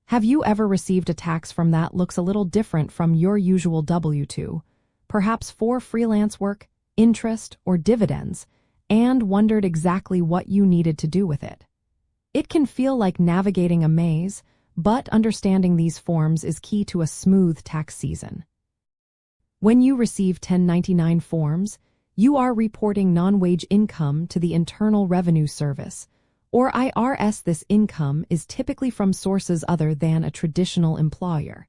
Have you ever received a tax form that looks a little different from your usual W-2, perhaps for freelance work, interest, or dividends, and wondered exactly what you needed to do with it? It can feel like navigating a maze, but understanding these forms is key to a smooth tax season. When you receive 1099 forms, you are reporting non-wage income to the Internal Revenue Service, or IRS. This income is typically from sources other than a traditional employer,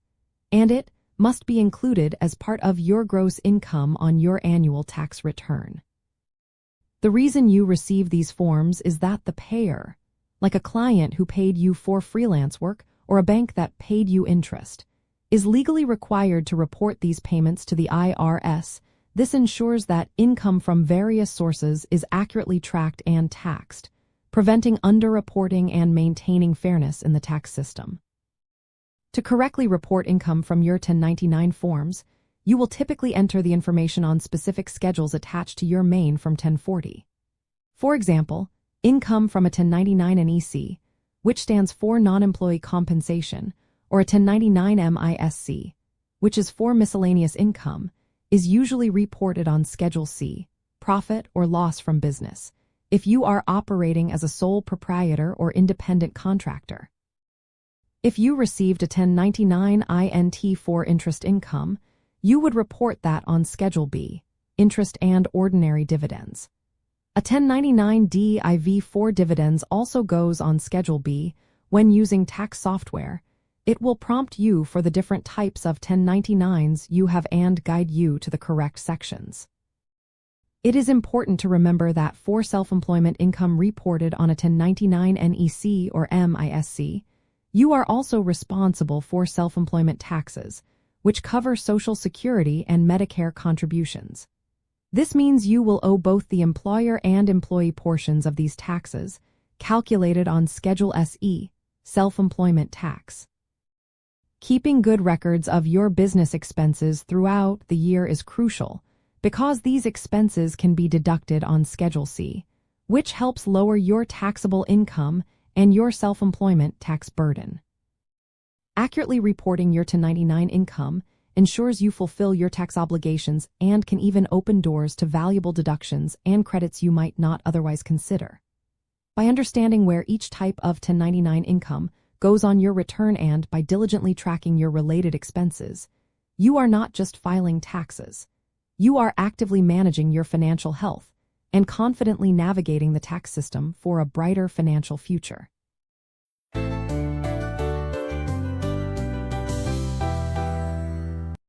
and it must be included as part of your gross income on your annual tax return. The reason you receive these forms is that the payer, like a client who paid you for freelance work or a bank that paid you interest, is legally required to report these payments to the IRS. This ensures that income from various sources is accurately tracked and taxed, preventing underreporting and maintaining fairness in the tax system. To correctly report income from your 1099 forms, you will typically enter the information on specific schedules attached to your main Form 1040. For example, income from a 1099 NEC, which stands for non-employee compensation, or a 1099 MISC, which is for miscellaneous income, is usually reported on Schedule C, profit or loss from business, if you are operating as a sole proprietor or independent contractor. If you received a 1099 INT for interest income, you would report that on Schedule B, interest and ordinary dividends. A 1099 DIV for dividends also goes on Schedule B. When using tax software, it will prompt you for the different types of 1099s you have and guide you to the correct sections. It is important to remember that for self-employment income reported on a 1099 NEC or MISC, you are also responsible for self-employment taxes, which cover Social Security and Medicare contributions. This means you will owe both the employer and employee portions of these taxes, calculated on Schedule SE, self-employment tax. Keeping good records of your business expenses throughout the year is crucial, because these expenses can be deducted on Schedule C, which helps lower your taxable income and your self-employment tax burden. Accurately reporting your 1099 income ensures you fulfill your tax obligations and can even open doors to valuable deductions and credits you might not otherwise consider. By understanding where each type of 1099 income goes on your return and by diligently tracking your related expenses, you are not just filing taxes. You are actively managing your financial health and confidently navigating the tax system for a brighter financial future.